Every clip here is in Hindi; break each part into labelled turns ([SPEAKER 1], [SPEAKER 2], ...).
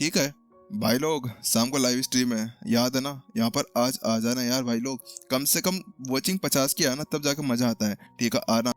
[SPEAKER 1] ठीक है भाई लोग, शाम को लाइव स्ट्रीम है, याद है ना? यहाँ पर आज आ जाना यार भाई लोग। कम से कम वॉचिंग 50 की आना, तब जाकर मजा आता है। ठीक है, आना।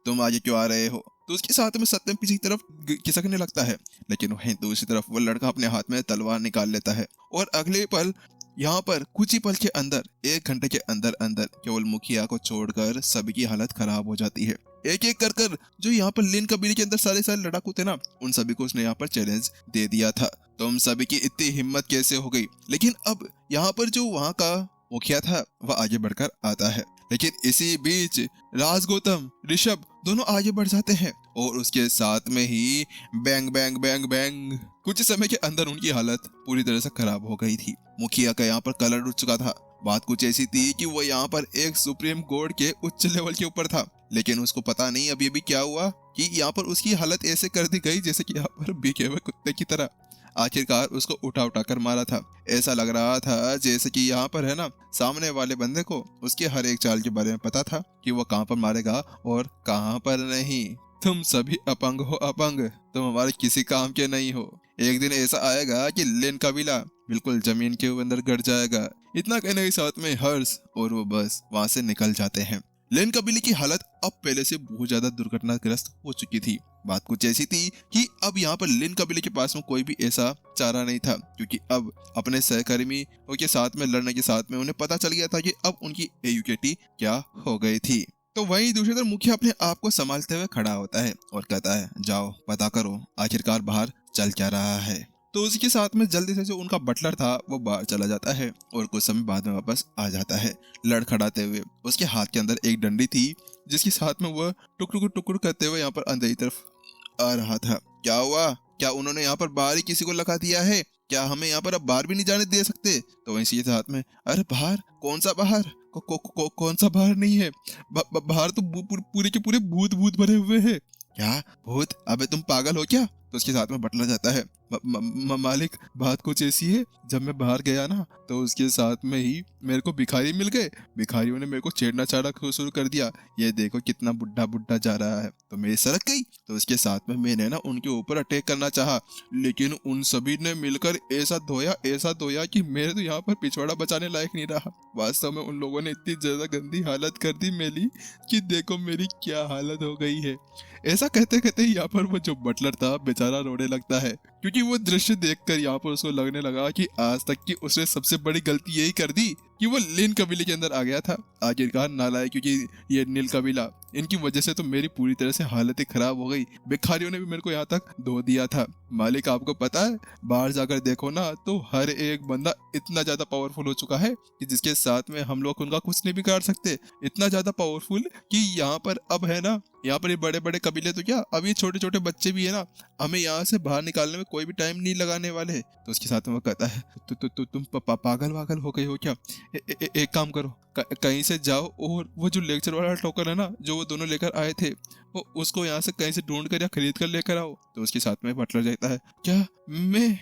[SPEAKER 1] तुम आगे क्यों आ रहे हो? तो उसके साथ में सत्यम पीछे की तरफ खिसकने लगता है, लेकिन वहीं दूसरी तरफ वो लड़का अपने हाथ में तलवार निकाल लेता है। और अगले पल यहाँ पर कुछ ही पल के अंदर, 1 घंटे के अंदर अंदर केवल मुखिया को छोड़कर सभी की हालत खराब हो जाती है। एक एक कर जो यहाँ पर लिन कबीले के अंदर सारे सारे लड़ाकू थे ना, उन सभी को उसने यहाँ पर चैलेंज दे दिया था। तुम सभी की इतनी हिम्मत कैसे हो गई? लेकिन अब यहाँ पर जो वहाँ का मुखिया था वह आगे बढ़कर आता है, लेकिन इसी बीच राज गौतम, ऋषभ दोनों आगे बढ़ जाते हैं और उसके साथ में ही बैंग बैंग बैंग बैंग कुछ समय के अंदर उनकी हालत पूरी तरह से खराब हो गई थी। मुखिया का यहाँ पर कलर उठ चुका था। बात कुछ ऐसी थी कि वो यहाँ पर एक सुप्रीम कोर्ट के उच्च लेवल के ऊपर था, लेकिन उसको पता नहीं अभी अभी क्या हुआ कि यहाँ पर उसकी हालत ऐसे कर दी गई जैसे कि यहाँ पर बिके हुए कुत्ते की तरह। आखिरकार उसको उठा उठा कर मारा था। ऐसा लग रहा था जैसे कि यहाँ पर है ना, सामने वाले बंदे को उसके हर एक चाल के बारे में पता था कि वो कहाँ पर मारेगा और कहाँ पर नहीं। तुम सभी अपंग हो, अपंग। तुम हमारे किसी काम के नहीं हो। एक दिन ऐसा आएगा कि लिन कबीला बिल्कुल जमीन के अंदर गड़ जाएगा। इतना कहने के साथ में हर्ष और वो बस वहां से निकल जाते हैं। लिन कबीले की हालत अब पहले से बहुत ज्यादा दुर्घटनाग्रस्त हो चुकी थी। बात कुछ ऐसी थी कि अब यहाँ पर लिन कबीले के पास में कोई भी ऐसा चारा नहीं था, क्योंकि अब अपने सहकर्मी के साथ में लड़ने के साथ में उन्हें पता चल गया था कि अब उनकी एयुकेटी क्या हो गई थी। तो वहीं दूसरी तरफ मुखिया अपने आप को संभालते हुए खड़ा होता है और कहता है, जाओ पता करो आखिरकार बाहर चल क्या रहा है। तो उसके साथ में जल्दी से जो उनका बटलर था वो बाहर चला जाता है और कुछ समय बाद में वापस आ जाता है लड़खड़ाते हुए। उसके हाथ के अंदर एक डंडी थी जिसके साथ में वह टुकड़ुक टुकड़ करते हुए यहाँ पर अंदर की तरफ आ रहा था। क्या हुआ? क्या उन्होंने यहाँ पर बाहर ही किसी को लगा दिया है? क्या हमें यहाँ पर अब बाहर भी नहीं जाने दे सकते? तो इसी के साथ में, अरे बाहर? कौन सा बाहर? कौन सा बाहर नहीं है? बाहर तो पूरे के पूरे भूत भूत भरे हुए हैं। क्या भूत? अबे तुम पागल हो क्या? तो उसके साथ में बटलर जाता है, मालिक बात कुछ ऐसी है, जब मैं बाहर गया ना तो उसके साथ में ही मेरे को भिखारी मिल गए। भिखारियों ने मेरे को छेड़ना छाड़ा शुरू कर दिया। ये देखो कितना बुढ़ा बुढ़ा जा रहा है। तो मेरी सड़क गई। तो उसके साथ में मैंने ना उनके ऊपर अटैक करना चाहा, लेकिन उन सभी ने मिलकर ऐसा धोया कि मेरे तो यहाँ पर पिछवाड़ा बचाने लायक नहीं रहा। वास्तव में उन लोगों ने इतनी ज्यादा गंदी हालत कर दी मेरी कि देखो मेरी क्या हालत हो गई है। ऐसा कहते कहते यहाँ पर वो जो बटलर था बेचारा रोने लगता है, क्योंकि वो दृश्य देखकर यहाँ पर उसको लगने लगा कि आज तक की उसने सबसे बड़ी गलती यही कर दी कि वो लिन कबीले के अंदर आ गया था। आखिरकार नालायक, क्योंकि ये नील कबीला, इनकी वजह से तो मेरी पूरी तरह से हालत ही खराब हो गई। भिखारियों ने भी मेरे को यहाँ तक धो दिया था। मालिक आपको पता है, बाहर जाकर देखो ना तो हर एक बंदा इतना ज्यादा पावरफुल हो चुका है कि जिसके साथ में हम लोग उनका कुछ नहीं बिगाड़ सकते। इतना ज्यादा पावरफुल कि यहाँ पर अब है ना, यहाँ पर ये बड़े बड़े कबीले तो क्या, अब ये छोटे छोटे बच्चे भी है ना, हमें यहाँ से बाहर निकालने में कोई भी टाइम नहीं लगाने वाले। तो उसके साथ में वो कहता है, तुम पागल वागल हो गए हो क्या? एक काम करो, कहीं से जाओ और वो जो लेक्चर वाला टोकन है ना जो वो दोनों लेकर आए थे, वो उसको यहाँ से कहीं से ढूंढ कर या खरीद कर लेकर आओ। तो उसके साथ में बटलर जाता है, क्या मैं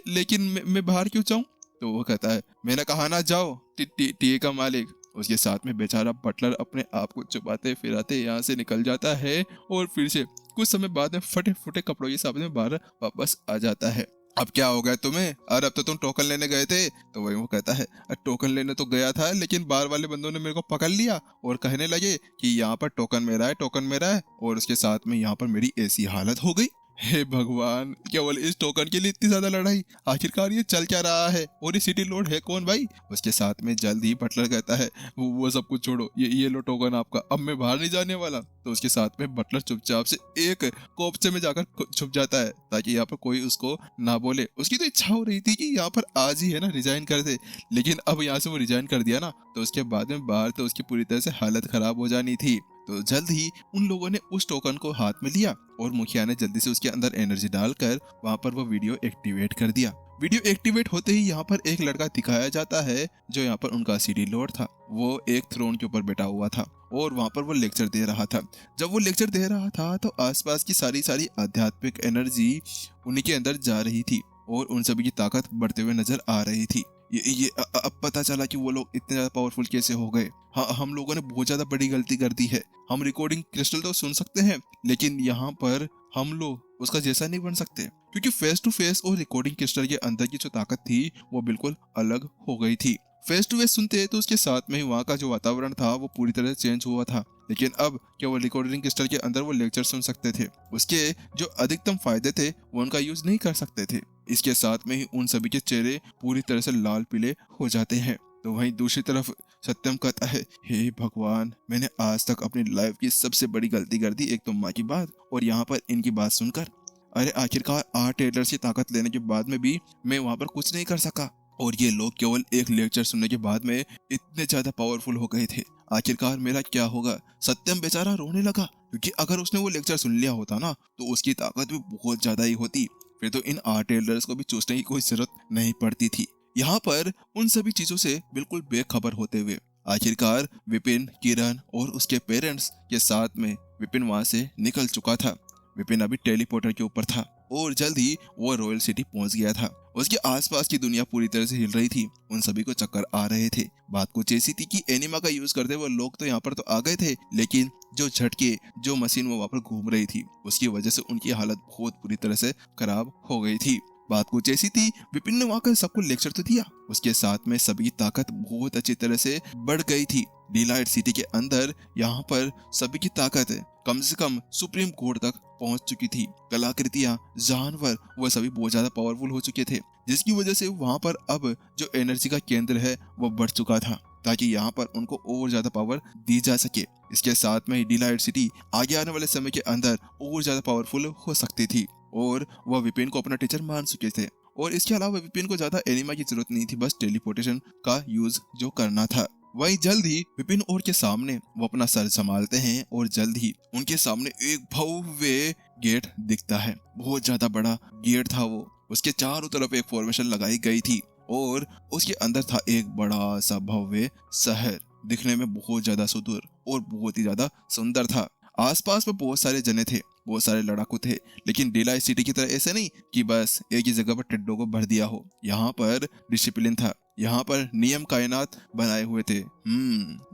[SPEAKER 1] लेकिन मैं बाहर क्यों जाऊं? तो वो कहता है, मैंने कहा ना जाओ। टी का मालिक। उसके साथ में बेचारा बटलर अपने आप को छुपाते फिराते यहाँ से निकल जाता है और फिर से कुछ समय बाद में फटे फुटे कपड़ों के साथ में बाहर वापस आ जाता है। अब क्या हो गया तुम्हें? अरे अब तो तुम टोकन लेने गए थे। तो वही वो कहता है, टोकन लेने तो गया था, लेकिन बाहर वाले बंदों ने मेरे को पकड़ लिया और कहने लगे कि यहाँ पर टोकन मेरा है, टोकन मेरा है, और उसके साथ में यहाँ पर मेरी ऐसी हालत हो गई। हे भगवान, केवल इस टोकन के लिए इतनी ज्यादा लड़ाई? आखिरकार ये चल क्या रहा है और ये सिटी लॉर्ड है कौन भाई? उसके साथ में जल्द ही बटलर कहता है, वो सब कुछ छोड़ो, ये लो टोकन आपका, अब मैं बाहर नहीं जाने वाला। तो उसके साथ में बटलर चुपचाप से एक कोपचे में जाकर छुप जाता है ताकि यहाँ पर कोई उसको ना बोले। उसकी तो इच्छा हो रही थी कि यहाँ पर आज ही है ना रिजाइन कर दे, लेकिन अब यहाँ से वो रिजाइन कर दिया ना तो उसके बाद में बाहर तो उसकी पूरी तरह से हालत खराब हो जानी थी। तो जल्द ही उन लोगों ने उस टोकन को हाथ में लिया और मुखिया ने जल्दी से उसके अंदर एनर्जी डालकर वहां पर वो वीडियो एक्टिवेट कर दिया। वीडियो एक्टिवेट होते ही यहाँ पर एक लड़का दिखाया जाता है जो यहाँ पर उनका सिटी लॉर्ड था। वो एक थ्रोन के ऊपर बैठा हुआ था और वहां पर वो लेक्चर दे रहा था। जब वो लेक्चर दे रहा था तो आसपास की सारी आध्यात्मिक एनर्जी उन्हीं के अंदर जा रही थी और उन सभी की ताकत बढ़ते हुए नजर आ रही थी। ये अब पता चला कि वो लोग इतने ज्यादा पावरफुल कैसे हो गए। हाँ, हम लोगों ने बहुत ज्यादा बड़ी गलती कर दी है। हम रिकॉर्डिंग क्रिस्टल तो सुन सकते हैं, लेकिन यहाँ पर हम लोग उसका जैसा नहीं बन सकते, क्योंकि फेस टू फेस और रिकॉर्डिंग क्रिस्टल के अंदर की जो ताकत थी वो बिल्कुल अलग हो गई थी। फेस टू फेस सुनते तो उसके साथ में ही वहाँ का जो वातावरण था वो पूरी तरह से चेंज हुआ था, लेकिन अब केवल रिकॉर्डिंग क्रिस्टल के अंदर वो लेक्चर सुन सकते थे। उसके जो अधिकतम फायदे थे वो उनका यूज नहीं कर सकते थे। इसके साथ में ही उन सभी के चेहरे पूरी तरह से लाल पीले हो जाते हैं। तो वहीं दूसरी तरफ सत्यम कहता है, हे भगवान, मैंने आज तक अपनी लाइफ की सबसे बड़ी गलती कर दी, एक तो माँ की बात और यहाँ पर इनकी बात सुनकर। अरे आखिरकार 8 एल्डर्स की ताकत लेने के बाद में भी मैं वहाँ पर कुछ नहीं कर सका, और ये लोग केवल एक लेक्चर सुनने के बाद में इतने ज्यादा पावरफुल हो गए थे। आखिरकार मेरा क्या होगा। सत्यम बेचारा रोने लगा, क्योंकि अगर उसने वो लेक्चर सुन लिया होता ना तो उसकी ताकत भी बहुत ज्यादा ही होती, फिर तो इन 8 एल्डर्स को भी चूसने की कोई जरूरत नहीं पड़ती थी। यहाँ पर उन सभी चीजों से बिल्कुल बेखबर होते हुए आखिरकार विपिन, किरण और उसके पेरेंट्स के साथ में विपिन वहां से निकल चुका था। विपिन अभी टेलीपोर्टर के ऊपर था और जल्द ही वो रॉयल सिटी पहुंच गया था। उसके आसपास की दुनिया पूरी तरह से हिल रही थी, उन सभी को चक्कर आ रहे थे। बात कुछ ऐसी थी कि एनिमा का यूज करते हुए लोग तो यहाँ पर तो आ गए थे, लेकिन जो झटके, जो मशीन वो वहाँ पर घूम रही थी, उसकी वजह से उनकी हालत बहुत बुरी तरह से खराब हो गई थी। बात कुछ ऐसी थी, विपिन ने वहाँ कर सबको लेक्चर तो दिया, उसके साथ में सभी की ताकत बहुत अच्छी तरह से बढ़ गई थी। डिलाइट सिटी के अंदर यहाँ पर सभी की ताकत कम से कम सुप्रीम कोर्ट तक पहुंच चुकी थी। कलाकृतियां, जानवर, वह सभी बहुत ज्यादा पावरफुल हो चुके थे, जिसकी वजह से वहां पर अब जो एनर्जी का केंद्र है वो बढ़ चुका था, ताकि यहाँ पर उनको और ज्यादा पावर दी जा सके। इसके साथ में ही डिलाइट सिटी आगे आने वाले समय के अंदर और ज्यादा पावरफुल हो सकती थी, और वह विपिन को अपना टीचर मान चुके थे। और इसके अलावा विपिन को ज्यादा एनिमा की जरूरत नहीं थी, बस टेलीपोर्टेशन का यूज जो करना था। वहीं जल्द ही विपिन और के सामने वो अपना सर संभालते हैं और जल्द ही उनके सामने एक भव्य गेट दिखता है। बहुत ज्यादा बड़ा गेट था वो, उसके चारों तरफ एक फॉर्मेशन लगाई गई थी और उसके अंदर था एक बड़ा सा भव्य शहर, दिखने में बहुत ज्यादा सुंदर और बहुत ही ज्यादा सुंदर था। आसपास में बहुत सारे जने थे, बहुत सारे लड़ाकू थे, लेकिन डिलाइट सिटी की तरह ऐसे नहीं कि बस एक ही जगह पर टिड्डों को भर दिया हो। यहाँ पर डिसिप्लिन था, यहाँ पर नियम कायनात बनाए हुए थे।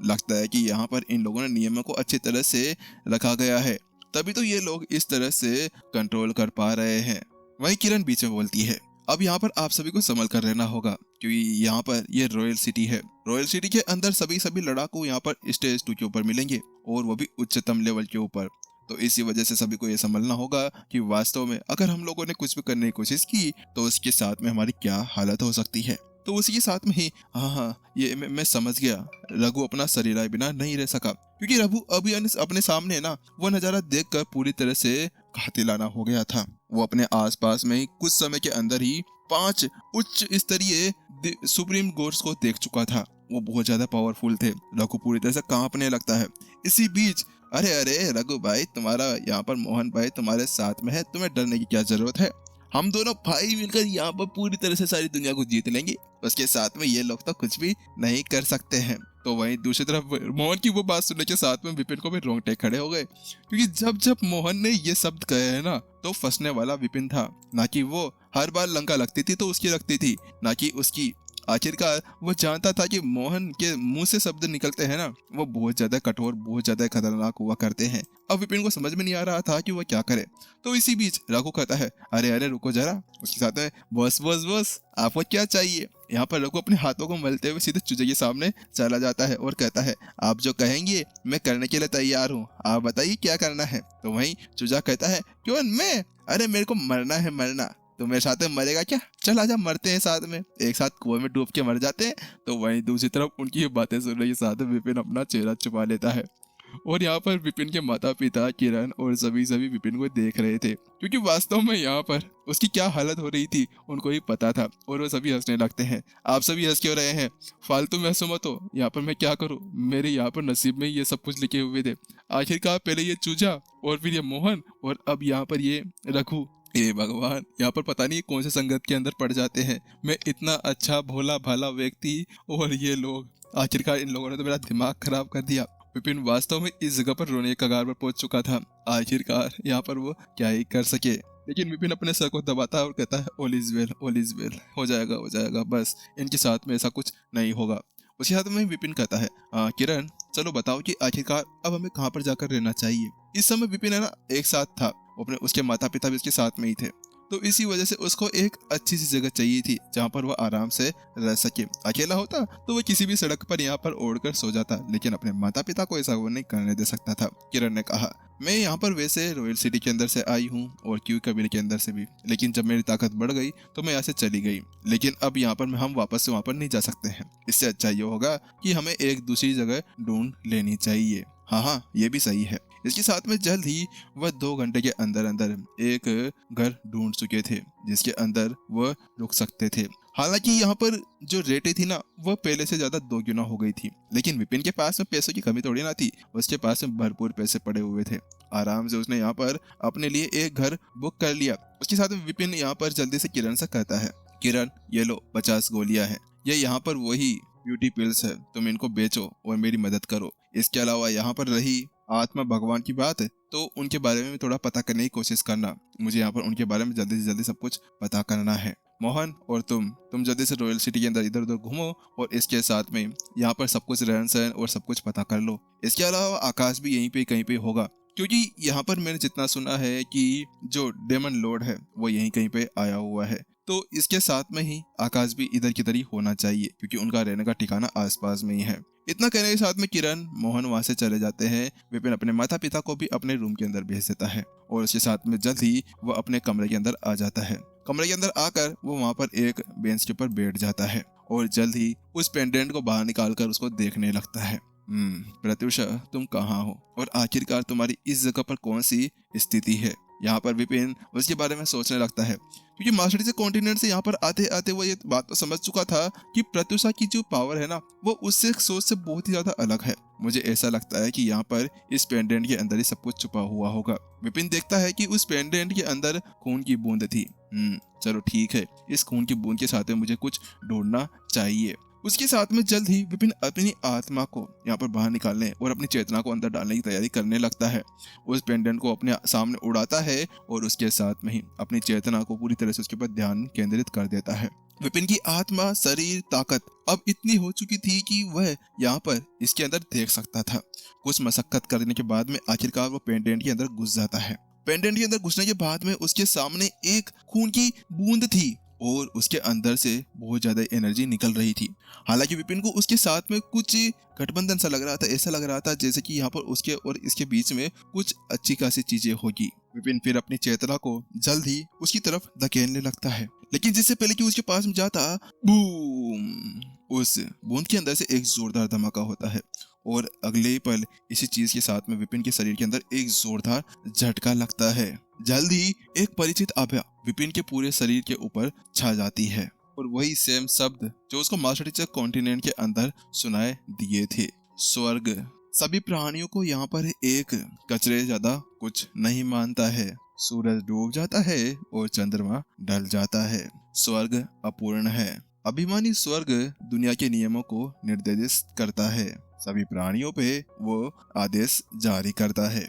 [SPEAKER 1] लगता है कि यहाँ पर इन लोगों ने नियमों को अच्छी तरह से रखा गया है, तभी तो ये लोग इस तरह से कंट्रोल कर पा रहे हैं। वहीं किरण बीच में बोलती है, अब यहाँ पर आप सभी को संभल कर रहना होगा, क्योंकि यहाँ पर ये रॉयल सिटी है। रॉयल सिटी के अंदर सभी लड़ाकू यहाँ पर स्टेज 2 के ऊपर मिलेंगे, और वो भी उच्चतम लेवल के ऊपर। तो इसी वजह से सभी को ये समझना होगा कि वास्तव में अगर हम लोगों ने कुछ भी करने की कोशिश की तो उसके साथ में हमारी क्या हालत हो सकती है। तो उसी के साथ में ही हाँ, ये मैं समझ गया, रघु अपना शरीर बिना नहीं रह सका, क्योंकि रघु अभी अपने सामने ना वो नजारा देखकर पूरी तरह से कातिलाना हो गया था। वो अपने आसपास में ही कुछ समय के अंदर ही 5 उच्च स्तरीय सुप्रीम गोड्स को देख चुका था। वो बहुत ज्यादा पावरफुल थे। रघु पूरी तरह से कांपने लगता है। इसी बीच अरे रघु भाई, तुम्हारा यहाँ पर मोहन भाई तुम्हारे साथ में है, तुम्हें डरने की क्या जरूरत है। हम दोनों भाई मिलकर यहाँ पर पूरी तरह से सारी दुनिया को जीत लेंगे, उसके साथ में ये लोग तो कुछ भी नहीं कर सकते हैं। तो वहीं दूसरी तरफ मोहन की वो बात सुनने के साथ में विपिन को भी रोंगटे खड़े हो गए, क्योंकि जब मोहन ने ये शब्द कहे है ना, तो फंसने वाला विपिन था, ना कि वो। हर बार लंका लगती थी तो उसकी लगती थी, ना कि उसकी। आखिरकार वो जानता था कि मोहन के मुंह से शब्द निकलते हैं ना, वो बहुत ज्यादा कठोर, बहुत ज्यादा खतरनाक हुआ करते हैं। अब विपिन को समझ में नहीं आ रहा था कि वह क्या करे। तो इसी बीच रघु कहता है, अरे रुको जरा। उसके साथ में बस आपको क्या चाहिए। यहाँ पर रघु अपने हाथों को मलते हुए सीधे चूजे के सामने चला जाता है और कहता है, आप जो कहेंगे मैं करने के लिए तैयार हूँ, आप बताइए क्या करना है। तो वहीं चूजा कहता है, क्यों मैं? अरे मेरे को मरना है, मरना। तो मेरे साथ में मरेगा क्या? चल आजा, मरते हैं साथ में, एक साथ कुएं में डूब के मर जाते हैं। तो वहीं दूसरी तरफ उनकी ये बातें सुनने के साथ विपिन अपना चेहरा छुपा लेता है, और यहाँ पर विपिन के माता पिता, किरण और सभी विपिन को देख रहे थे, क्योंकि वास्तव में यहाँ पर उसकी क्या हालत हो रही थी उनको ही पता था। और वो सभी हंसने लगते हैं। आप सभी हंस क्यों रहे हैं? फालतू में हंसो मत हो, यहाँ पर मैं क्या करूँ, मेरे यहाँ पर नसीब में ये सब कुछ लिखे हुए थे। आखिरकार पहले ये चूजा, और फिर ये मोहन, और अब यहाँ पर ये रघु। ये भगवान, यहाँ पर पता नहीं कौन से संगत के अंदर पड़ जाते हैं। मैं इतना अच्छा भोला भाला व्यक्ति, और ये लोग। आखिरकार इन लोगों ने तो मेरा दिमाग खराब कर दिया। विपिन वास्तव में इस जगह पर रोने के कगार पर पहुंच चुका था। आखिरकार यहाँ पर वो क्या ही कर सके, लेकिन विपिन अपने सर को दबाता है और कहता है, all is well, all is well, हो जाएगा, बस इनके साथ में ऐसा कुछ नहीं होगा। उसके साथ में विपिन कहता है, किरण चलो बताओ कि आखिरकार अब हमें कहाँ पर जाकर रहना चाहिए। इस समय विपिन है ना एक साथ था, अपने उसके माता पिता भी उसके साथ में ही थे। तो इसी वजह से उसको एक अच्छी सी जगह चाहिए थी जहाँ पर वह आराम से रह सके। अकेला होता तो वह किसी भी सड़क पर यहाँ पर ओढ़कर सो जाता, लेकिन अपने माता पिता को ऐसा वो नहीं करने दे सकता था। किरण ने कहा, मैं यहाँ पर वैसे रॉयल सिटी के अंदर से आई हूँ और क्यू कबीले के अंदर से भी, लेकिन जब मेरी ताकत बढ़ गई तो मैं यहाँ से चली गई। लेकिन अब यहाँ पर हम वापस से वहाँ पर नहीं जा सकते हैं। इससे अच्छा ये होगा कि हमें एक दूसरी जगह ढूंढ लेनी चाहिए। हाँ, ये भी सही है। इसके साथ में जल्द ही वह 2 घंटे के अंदर अंदर एक घर ढूंढ चुके थे जिसके अंदर वह रुक सकते थे। हालांकि यहाँ पर जो रेटें थी ना वह पहले से ज्यादा 2 गुना हो गई थी, लेकिन विपिन के पास में पैसों की कमी थोड़ी ना थी। उसके पास में भरपूर पैसे पड़े हुए थे। आराम से उसने यहाँ पर अपने लिए एक घर बुक कर लिया। उसके साथ में विपिन यहाँ पर जल्दी से किरण से कहता है, किरण ये लो 50 गोलियां हैं, ये यहाँ पर वही ब्यूटी पिल्स है, तुम इनको बेचो और मेरी मदद करो। इसके अलावा यहाँ पर रही आत्मा भगवान की बात है तो उनके बारे में थोड़ा पता करने की कोशिश करना। मुझे यहाँ पर उनके बारे में जल्दी से जल्दी सब कुछ पता करना है। मोहन और तुम जल्दी से रॉयल सिटी के अंदर इधर उधर घूमो और इसके साथ में यहाँ पर सब कुछ रहन सहन और सब कुछ पता कर लो। इसके अलावा आकाश भी यहीं पे कहीं पे होगा, क्योंकि यहाँ पर मैंने जितना सुना है कि जो डेमन लॉर्ड है वो यहीं कहीं पे आया हुआ है, तो इसके साथ में ही आकाश भी इधर किधर ही होना चाहिए, क्योंकि उनका रहने का ठिकाना आसपास में ही है। इतना कहने के साथ में किरण मोहन वहां से चले जाते हैं। विपिन अपने माता पिता को भी अपने रूम के अंदर भेज देता है और उसके साथ में जल्द ही वह अपने कमरे के अंदर आ जाता है। कमरे के अंदर आकर वो वहां पर एक बेंच के ऊपर बैठ जाता है और जल्द ही उस पेंडेंट को बाहर निकालकर उसको देखने लगता है। प्रत्युषा, तुम कहाँ हो और आखिरकार तुम्हारी इस जगह पर कौन सी स्थिति है? यहाँ पर विपिन उसके बारे में सोचने लगता है, क्योंकि मास्टर से कॉन्टिनेंट से यहाँ पर आते आते वो ये बात तो समझ चुका था कि प्रत्युषा की जो पावर है ना वो उससे सोच से बहुत ही ज्यादा अलग है। मुझे ऐसा लगता है कि यहाँ पर इस पेंडेंट के अंदर ही सब कुछ छुपा हुआ होगा। विपिन देखता है कि उस पेंडेंट के अंदर खून की बूंद थी। चलो ठीक है, इस खून की बूंद के साथ में मुझे कुछ ढूंढना चाहिए। उसके साथ में जल्द ही विपिन अपनी आत्मा को यहाँ पर बाहर निकालने और अपनी चेतना को अंदर डालने की तैयारी करने लगता है। उस पेंडेंट को अपने सामने उड़ाता है और उसके साथ में ही अपनी चेतना को पूरी तरह से उसके ऊपर ध्यान केंद्रित कर देता है। विपिन की आत्मा, शरीर, ताकत अब इतनी हो चुकी थी कि वह यहाँ पर इसके अंदर देख सकता था। कुछ मशक्कत करने के बाद में आखिरकार वो पेंडेंट के अंदर घुस जाता है। पेंडेंट के अंदर घुसने के बाद में उसके सामने एक खून की बूंद थी और उसके अंदर से बहुत ज्यादा एनर्जी निकल रही थी। हालांकि विपिन को उसके साथ में कुछ गठबंधन सा लग रहा था, ऐसा लग रहा था जैसे कि यहाँ पर उसके और इसके बीच में कुछ अच्छी खासी चीजें होगी। विपिन फिर अपनी चेतना को जल्द ही उसकी तरफ धकेलने लगता है, लेकिन जिससे पहले कि उसके पास में जाता, बूम, उस बूंद के अंदर से एक जोरदार धमाका होता है और अगले ही पल इसी चीज के साथ में विपिन के शरीर के अंदर एक जोरदार झटका लगता है। जल्द ही एक परिचित आभा विपिन के पूरे शरीर के ऊपर छा जाती है और वही सेम शब्द जो उसको मास्टर टीचर कॉन्टिनेंट के अंदर सुनाए दिए थे, स्वर्ग। सभी प्राणियों को यहाँ पर एक कचरे ज्यादा कुछ नहीं मानता है। सूरज डूब जाता है और चंद्रमा ढल जाता है। स्वर्ग अपूर्ण है। अभिमानी स्वर्ग दुनिया के नियमों को निर्देशित करता है। सभी प्राणियों पे वो आदेश जारी करता है।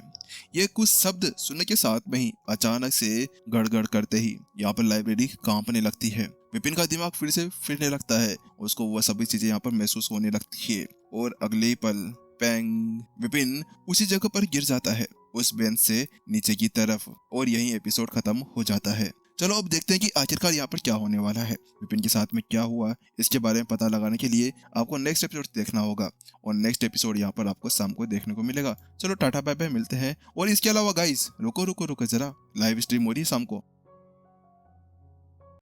[SPEAKER 1] ये कुछ शब्द सुनने के साथ में ही अचानक से गड़गड़ करते ही यहाँ पर लाइब्रेरी कांपने लगती है। विपिन का दिमाग फिर से फिरने लगता है, उसको वह सभी चीजें यहाँ पर महसूस होने लगती है और अगले ही पल पैंग, विपिन उसी जगह पर गिर जाता है, उस बेंच से नीचे की तरफ, और यही एपिसोड खत्म हो जाता है। चलो अब देखते हैं कि आखिरकार यहाँ पर क्या होने वाला है, विपिन के साथ में क्या हुआ। इसके बारे में पता लगाने के लिए आपको नेक्स्ट एपिसोड देखना होगा और नेक्स्ट एपिसोड यहाँ पर आपको शाम को देखने को मिलेगा। चलो टाटा बाय बाय, मिलते हैं। और इसके अलावा गाइस रुको रुको रुको जरा, लाइव स्ट्रीम हो रही है शाम को।